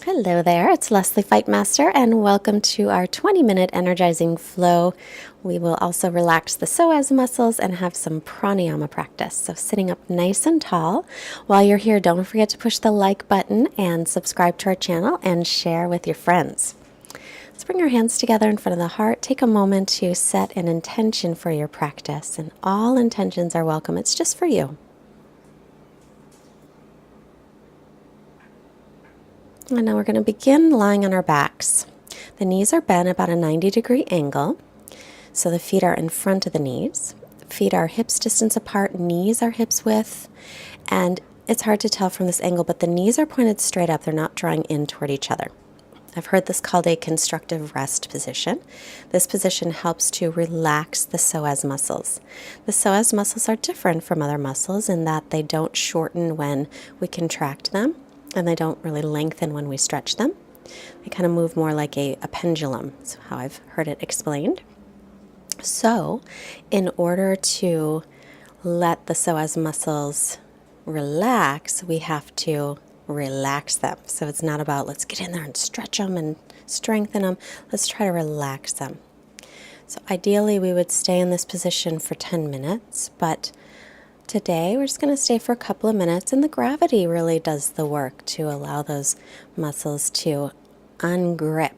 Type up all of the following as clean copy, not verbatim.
Hello there, it's Leslie Fightmaster, and welcome to our 20-minute energizing flow. We will also relax the psoas muscles and have some pranayama practice. So sitting up nice and tall. While you're here, don't forget to push the like button and subscribe to our channel and share with your friends. Let's bring our hands together in front of the heart. Take a moment to set an intention for your practice, and all intentions are welcome. It's just for you. And now we're going to begin lying on our backs. The knees are bent about a 90-degree angle, so the feet are in front of the knees. Feet are hips distance apart, knees are hips width, and it's hard to tell from this angle, but the knees are pointed straight up. They're not drawing in toward each other. I've heard this called a constructive rest position. This position helps to relax the psoas muscles. The psoas muscles are different from other muscles in that they don't shorten when we contract them, and they don't really lengthen when we stretch them. They kind of move more like a pendulum. That's how I've heard it explained. So, in order to let the psoas muscles relax, we have to relax them. So it's not about let's get in there and stretch them and strengthen them. Let's try to relax them. So ideally we would stay in this position for 10 minutes, but today we're just going to stay for a couple of minutes, and the gravity really does the work to allow those muscles to ungrip.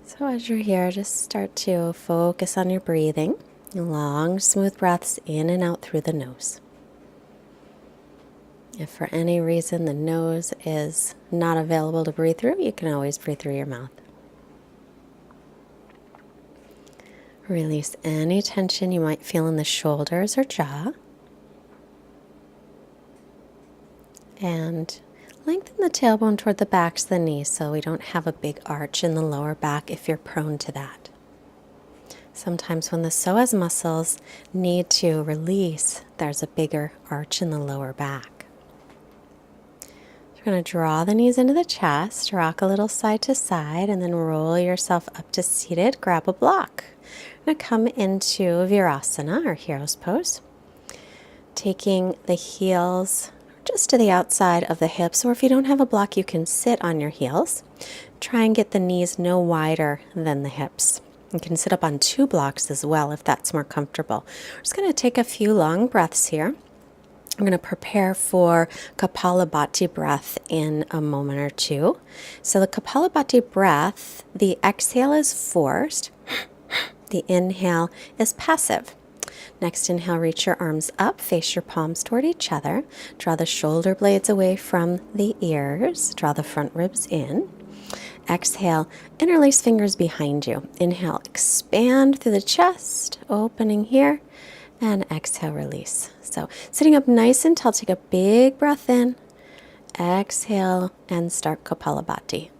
So as you're here, just start to focus on your breathing. Long, smooth breaths in and out through the nose. If for any reason the nose is not available to breathe through, you can always breathe through your mouth. Release any tension you might feel in the shoulders or jaw. And lengthen the tailbone toward the backs of the knees so we don't have a big arch in the lower back if you're prone to that. Sometimes when the psoas muscles need to release, there's a bigger arch in the lower back. You're going to draw the knees into the chest, rock a little side to side, and then roll yourself up to seated. Grab a block. You're going to come into Virasana, or Hero's Pose, taking the heels just to the outside of the hips, or if you don't have a block, you can sit on your heels. Try and get the knees no wider than the hips. You can sit up on 2 blocks as well if that's more comfortable. We're just going to take a few long breaths here. I'm going to prepare for Kapalabhati breath in a moment or two. So the Kapalabhati breath, the exhale is forced. The inhale is passive. Next inhale, reach your arms up, face your palms toward each other. Draw the shoulder blades away from the ears. Draw the front ribs in. Exhale, interlace fingers behind you. Inhale, expand through the chest, opening here. And exhale, release. So sitting up nice and tall, take a big breath in. Exhale and start Kapalabhati.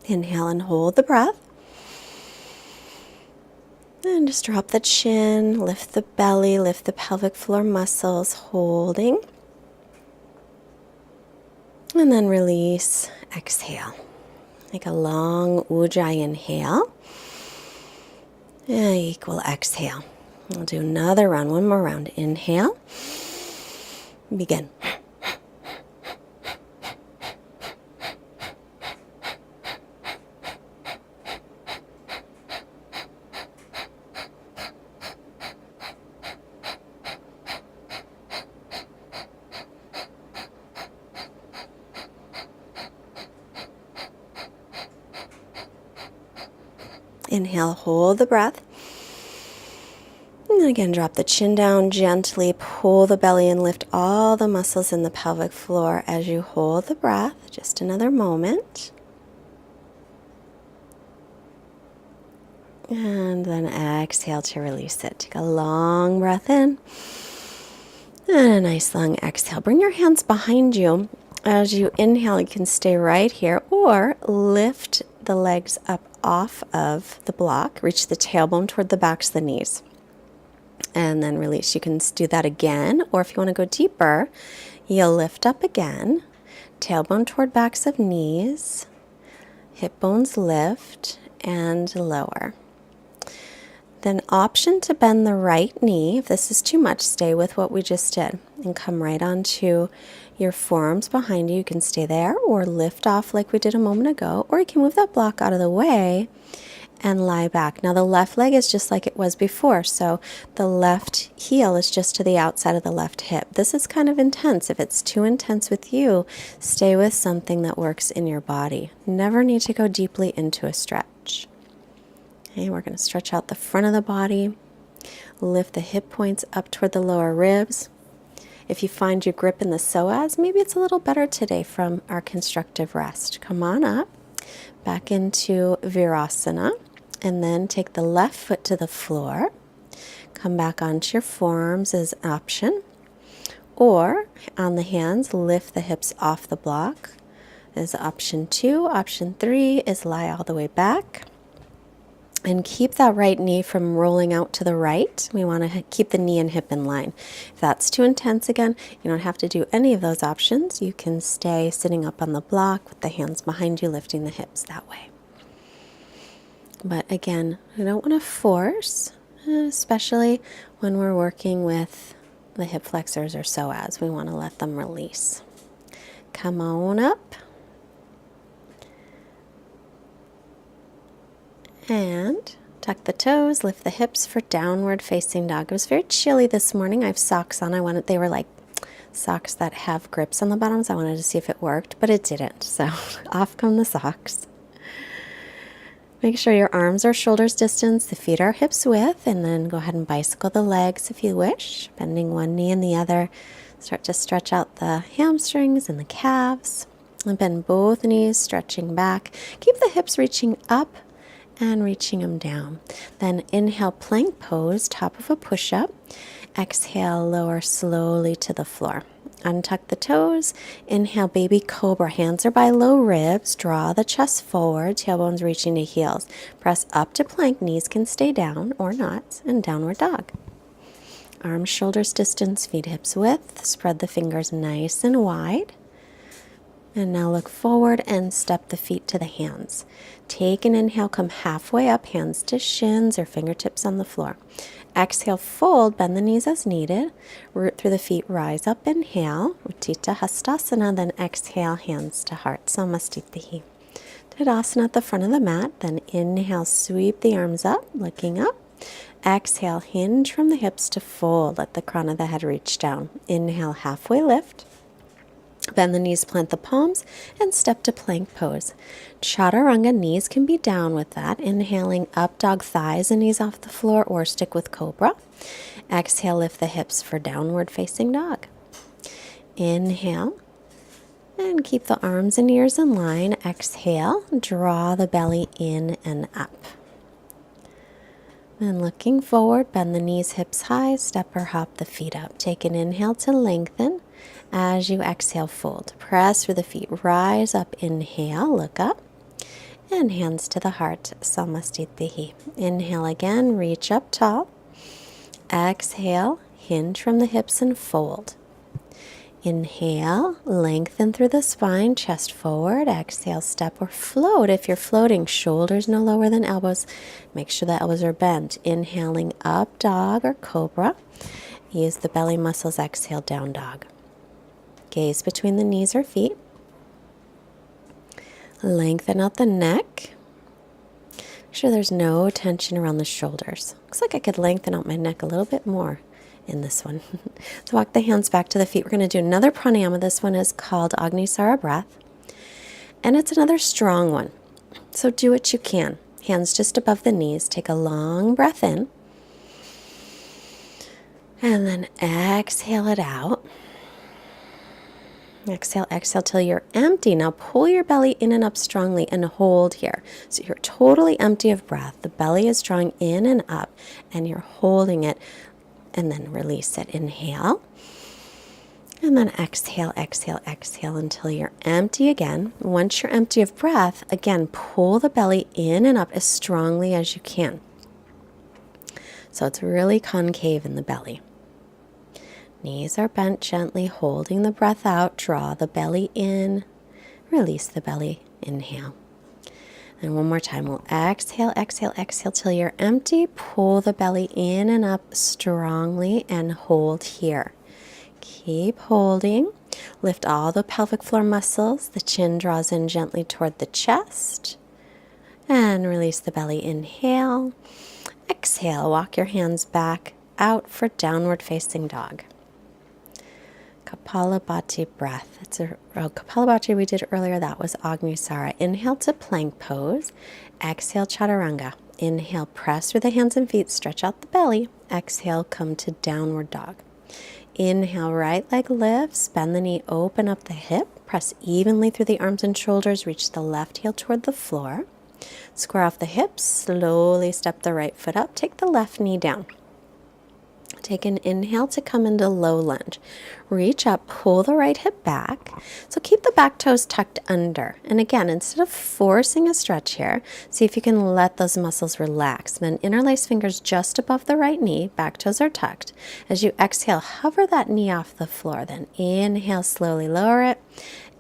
Inhale and hold the breath. And just drop the chin, lift the belly, lift the pelvic floor muscles, holding. And then release, exhale. Take a long Ujjayi inhale. And equal exhale. We'll do another round, one more round. Inhale. Begin. Inhale, hold the breath. And then again, drop the chin down gently, pull the belly and lift all the muscles in the pelvic floor as you hold the breath. Just another moment. And then exhale to release it. Take a long breath in. And a nice long exhale. Bring your hands behind you. As you inhale, you can stay right here or lift the legs up off of the block. Reach the tailbone toward the backs of the knees. And then release. You can do that again, or if you want to go deeper, you'll lift up again. tailbone toward backs of knees, hip bones lift and lower. Then option to bend the right knee. If this is too much, stay with what we just did and come right onto your forearms behind you. You can stay there or lift off like we did a moment ago, or you can move that block out of the way and lie back. Now the left leg is just like it was before, so the left heel is just to the outside of the left hip. This is kind of intense. If it's too intense with you, stay with something that works in your body. Never need to go deeply into a stretch. Okay, we're going to stretch out the front of the body, lift the hip points up toward the lower ribs. If you find your grip in the psoas, maybe it's a little better today from our constructive rest. Come on up, back into Virasana, and then take the left foot to the floor. Come back onto your forearms as an option, or on the hands, lift the hips off the block as option 2. Option 3 is lie all the way back. And keep that right knee from rolling out to the right. We want to keep the knee and hip in line. If that's too intense again, you don't have to do any of those options. You can stay sitting up on the block with the hands behind you, lifting the hips that way. But again, I don't want to force, especially when we're working with the hip flexors or psoas. We want to let them release. Come on up. And tuck the toes, lift the hips for downward facing dog. It was very chilly this morning. I have socks on. They were like socks that have grips on the bottoms. I wanted to see if it worked, but it didn't. So off come the socks. Make sure your arms are shoulders distance, the feet are hips width, and then go ahead and bicycle the legs if you wish, bending one knee and the other. Start to stretch out the hamstrings and the calves. And bend both knees, stretching back. Keep the hips reaching up and reaching them down. Then inhale, plank pose, top of a push-up. Exhale, lower slowly to the floor. Untuck the toes. Inhale, baby cobra. Hands are by low ribs. Draw the chest forward, tailbones reaching to heels. Press up to plank. Knees can stay down or not. And downward dog. Arms shoulders distance, feet hips width. Spread the fingers nice and wide. And now look forward and step the feet to the hands. Take an inhale, come halfway up, hands to shins or fingertips on the floor. Exhale, fold, bend the knees as needed. Root through the feet, rise up, inhale. Uttita Hastasana, then exhale, hands to heart. Samastitihi. Tadasana at the front of the mat, then inhale, sweep the arms up, looking up. Exhale, hinge from the hips to fold. Let the crown of the head reach down. Inhale, halfway lift. Bend the knees, plant the palms, and step to plank pose. Chaturanga, knees can be down with that. Inhaling up, dog, thighs and knees off the floor, or stick with cobra. Exhale, lift the hips for downward facing dog. Inhale, and keep the arms and ears in line. Exhale, draw the belly in and up. And looking forward, bend the knees, hips high, step or hop the feet up. Take an inhale to lengthen. As you exhale, fold. Press through the feet. Rise up. Inhale. Look up. And hands to the heart. Samastitihi. Inhale again. Reach up tall. Exhale. Hinge from the hips and fold. Inhale. Lengthen through the spine. Chest forward. Exhale. Step or float. If you're floating, shoulders no lower than elbows. Make sure the elbows are bent. Inhaling up, dog or cobra. Use the belly muscles. Exhale, down dog. Gaze between the knees or feet. Lengthen out the neck. Make sure there's no tension around the shoulders. Looks like I could lengthen out my neck a little bit more in this one. So walk the hands back to the feet. We're going to do another pranayama. This one is called Agnisara breath. And it's another strong one. So do what you can. Hands just above the knees. Take a long breath in. And then exhale it out. Exhale, exhale till you're empty. Now pull your belly in and up strongly and hold here. So you're totally empty of breath. The belly is drawing in and up and you're holding it, and then release it. Inhale. And then exhale, exhale, exhale until you're empty again. Once you're empty of breath, again, pull the belly in and up as strongly as you can. So it's really concave in the belly. Knees are bent gently, holding the breath out. Draw the belly in. Release the belly. Inhale. And one more time, we'll exhale, exhale, exhale till you're empty. Pull the belly in and up strongly and hold here. Keep holding. Lift all the pelvic floor muscles. The chin draws in gently toward the chest. And release the belly. Inhale. Exhale. Walk your hands back out for downward facing dog. Kapalabhati breath. It's a Kapalabhati we did earlier. That was Agnisara. Inhale to plank pose. Exhale, chaturanga. Inhale, press through the hands and feet. Stretch out the belly. Exhale, come to downward dog. Inhale, right leg lifts. Bend the knee, open up the hip. Press evenly through the arms and shoulders. Reach the left heel toward the floor. Square off the hips. Slowly step the right foot up. Take the left knee down. Take an inhale to come into low lunge. Reach up, pull the right hip back. So keep the back toes tucked under. And again, instead of forcing a stretch here, see if you can let those muscles relax. Then interlace fingers just above the right knee. Back toes are tucked. As you exhale, hover that knee off the floor. Then inhale, slowly lower it.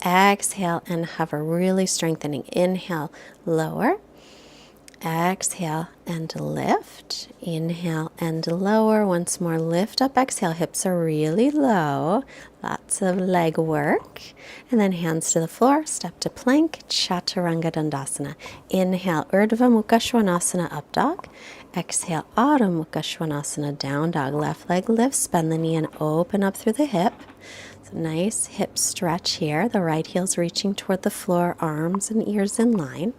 Exhale and hover, really strengthening. Inhale, lower. Exhale and lift. Inhale and lower. Once more, lift up. Exhale, hips are really low. Lots of leg work. And then hands to the floor. Step to plank. Chaturanga Dandasana. Inhale, Urdhva Mukha Svanasana, up dog. Exhale, Adho Mukha Svanasana, down dog. Left leg lifts. Bend the knee and open up through the hip. So nice hip stretch here. The right heel's reaching toward the floor. Arms and ears in line.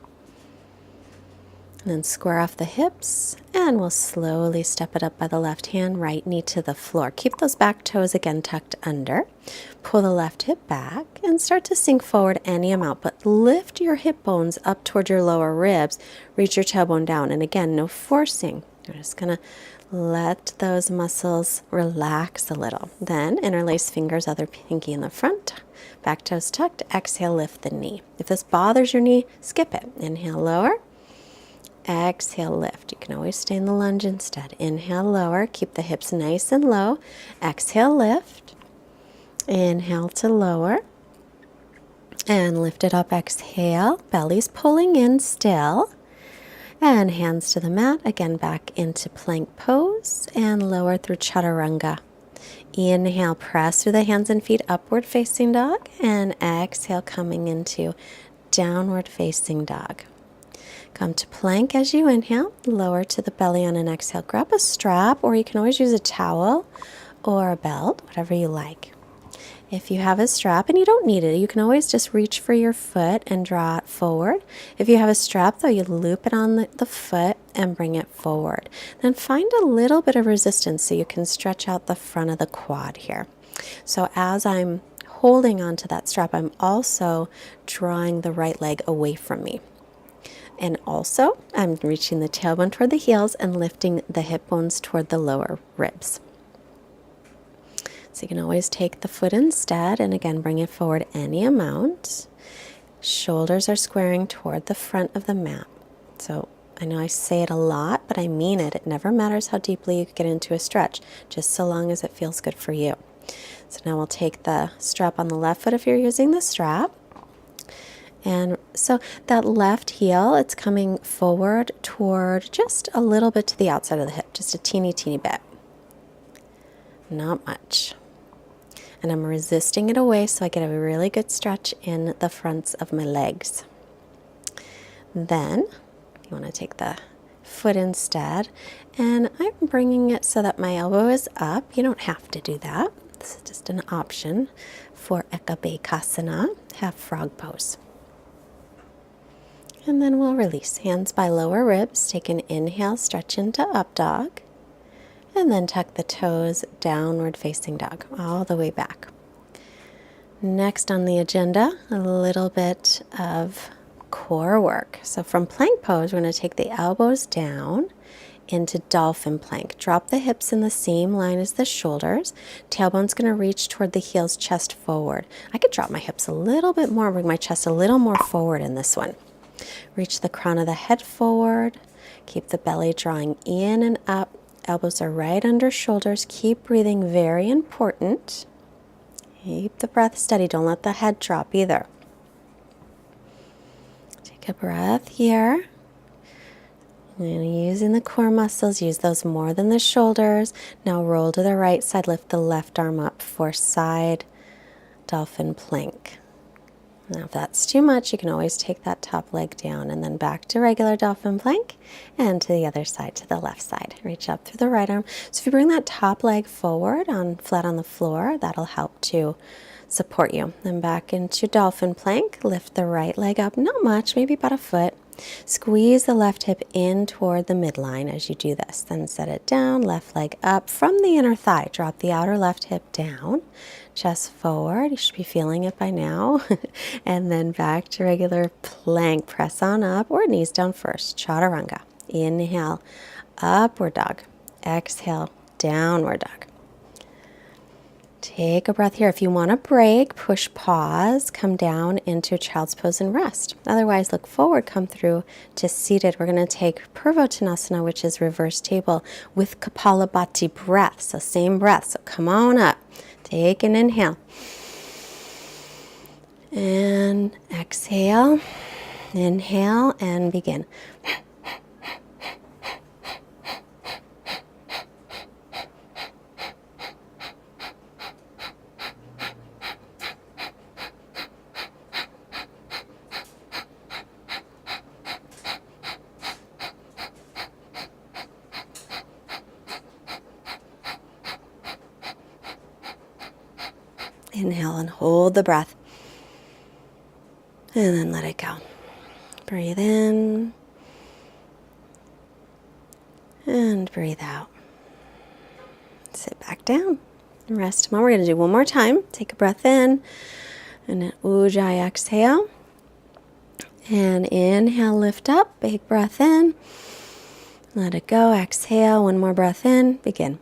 And then square off the hips, and we'll slowly step it up by the left hand, right knee to the floor. Keep those back toes again tucked under. Pull the left hip back and start to sink forward any amount, but lift your hip bones up toward your lower ribs. Reach your tailbone down, and again, no forcing. You're just going to let those muscles relax a little. Then interlace fingers, other pinky in the front, back toes tucked. Exhale, lift the knee. If this bothers your knee, skip it. Inhale, lower. Exhale, lift. You can always stay in the lunge instead. Inhale, lower. Keep the hips nice and low. Exhale, lift. Inhale to lower. And lift it up. Exhale. Belly's pulling in still. And hands to the mat. Again, back into plank pose. And lower through chaturanga. Inhale, press through the hands and feet, upward facing dog. And exhale, coming into downward facing dog. Come to plank as you inhale, lower to the belly on an exhale. Grab a strap, or you can always use a towel or a belt, whatever you like. If you have a strap and you don't need it, you can always just reach for your foot and draw it forward. If you have a strap, though, you loop it on the foot and bring it forward. Then find a little bit of resistance so you can stretch out the front of the quad here. So as I'm holding onto that strap, I'm also drawing the right leg away from me. And also, I'm reaching the tailbone toward the heels and lifting the hip bones toward the lower ribs. So you can always take the foot instead, and again, bring it forward any amount. Shoulders are squaring toward the front of the mat. So I know I say it a lot, but I mean it. It never matters how deeply you get into a stretch, just so long as it feels good for you. So now we'll take the strap on the left foot if you're using the strap. And so that left heel, it's coming forward toward just a little bit to the outside of the hip, just a teeny bit. Not much. And I'm resisting it away so I get a really good stretch in the fronts of my legs. Then you want to take the foot instead, and I'm bringing it so that my elbow is up. You don't have to do that. This is just an option for Ekabekasana, half frog pose. And then we'll release. Hands by lower ribs. Take an inhale, stretch into up dog. And then tuck the toes, downward facing dog, all the way back. Next on the agenda, a little bit of core work. So from plank pose, we're going to take the elbows down into dolphin plank. Drop the hips in the same line as the shoulders. Tailbone's going to reach toward the heels, chest forward. I could drop my hips a little bit more, bring my chest a little more forward in this one. Reach the crown of the head forward. Keep the belly drawing in and up. Elbows are right under shoulders. Keep breathing, very important. Keep the breath steady. Don't let the head drop either. Take a breath here. And using the core muscles, use those more than the shoulders. Now roll to the right side, lift the left arm up for side dolphin plank. Now if that's too much, you can always take that top leg down and then back to regular dolphin plank and to the other side, to the left side. Reach up through the right arm. So if you bring that top leg forward on flat on the floor, that'll help to support you. Then back into dolphin plank, lift the right leg up, not much, maybe about a foot. Squeeze the left hip in toward the midline as you do this. Then set it down, left leg up from the inner thigh. Drop the outer left hip down, chest forward. You should be feeling it by now. And then back to regular plank. Press on up or knees down first. Chaturanga. Inhale, upward dog. Exhale, downward dog. Take a breath here. If you want to break, push pause, come down into child's pose and rest. Otherwise, look forward, come through to seated. We're going to take Purvottanasana, which is reverse table, with Kapalabhati breath. So same breath. So come on up. Take an inhale. And exhale. Inhale and begin. Inhale and hold the breath. And then let it go. Breathe in. And breathe out. Sit back down. Rest a moment. We're going to do one more time. Take a breath in. And an Ujjayi exhale. And inhale, lift up. Big breath in. Let it go. Exhale. One more breath in. Begin.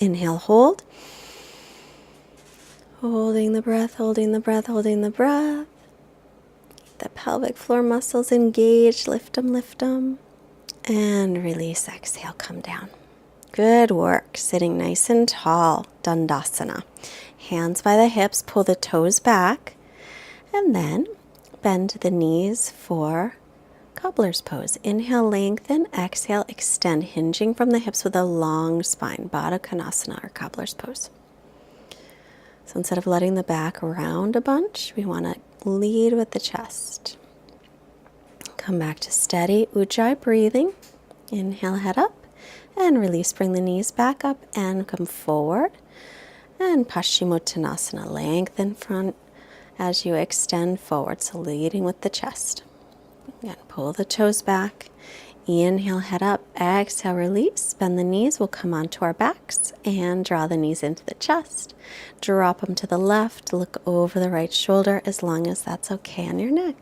Inhale, hold. Holding the breath, holding the breath, holding the breath. The pelvic floor muscles engaged. Lift them, lift them. And release. Exhale, come down. Good work. Sitting nice and tall. Dandasana. Hands by the hips. Pull the toes back. And then bend the knees for cobbler's pose. Inhale, lengthen. Exhale, extend, hinging from the hips with a long spine. Baddha Konasana, or cobbler's pose. So instead of letting the back round a bunch, we want to lead with the chest. Come back to steady Ujjayi breathing. Inhale, head up. And release. Bring the knees back up and come forward. And Paschimottanasana. Lengthen front as you extend forward. So leading with the chest. Again, pull the toes back. Inhale, head up. Exhale, release. Bend the knees. We'll come onto our backs and draw the knees into the chest. Drop them to the left. Look over the right shoulder as long as that's okay on your neck.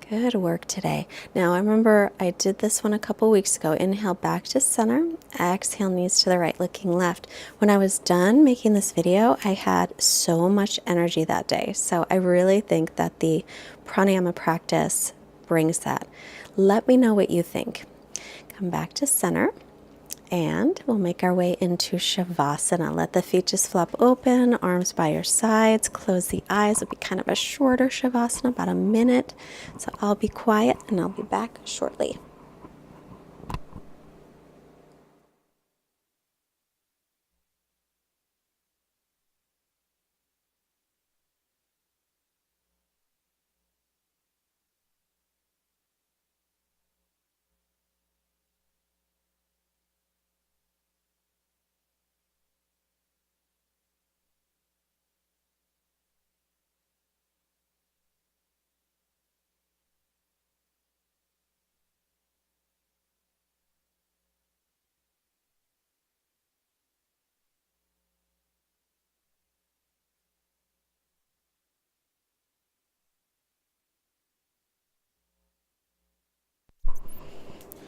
Good work today. Now, I remember I did this one a couple weeks ago. Inhale back to center. Exhale, knees to the right, looking left. When I was done making this video, I had so much energy that day. So I really think that the pranayama practice brings that. Let me know what you think. Come back to center. And we'll make our way into Shavasana. Let the feet just flop open, arms by your sides, close the eyes. It'll be kind of a shorter Shavasana, about a minute. So I'll be quiet and I'll be back shortly.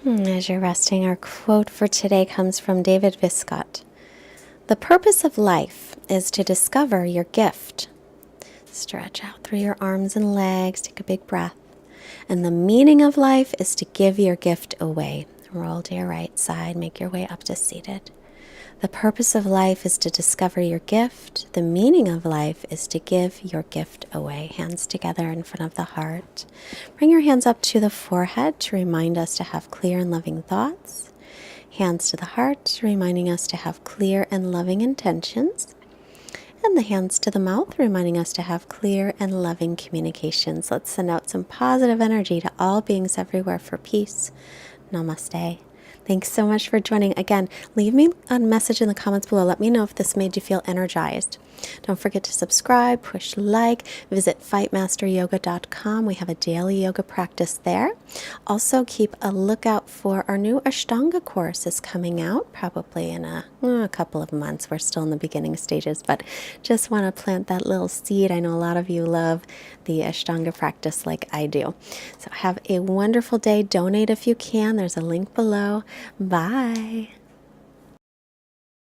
As you're resting, our quote for today comes from David Viscott. The purpose of life is to discover your gift. Stretch out through your arms and legs, take a big breath. And the meaning of life is to give your gift away. Roll to your right side, make your way up to seated. The purpose of life is to discover your gift. The meaning of life is to give your gift away. Hands together in front of the heart. Bring your hands up to the forehead to remind us to have clear and loving thoughts. Hands to the heart, reminding us to have clear and loving intentions. And the hands to the mouth, reminding us to have clear and loving communications. Let's send out some positive energy to all beings everywhere for peace. Namaste. Thanks so much for joining. Again, leave me a message in the comments below. Let me know if this made you feel energized. Don't forget to subscribe, push like, visit fightmasteryoga.com. We have a daily yoga practice there. Also, keep a lookout for our new Ashtanga course is coming out probably in a couple of months. We're still in the beginning stages, but just want to plant that little seed. I know a lot of you love the Ashtanga practice like I do. So have a wonderful day. Donate if you can. There's a link below. Bye.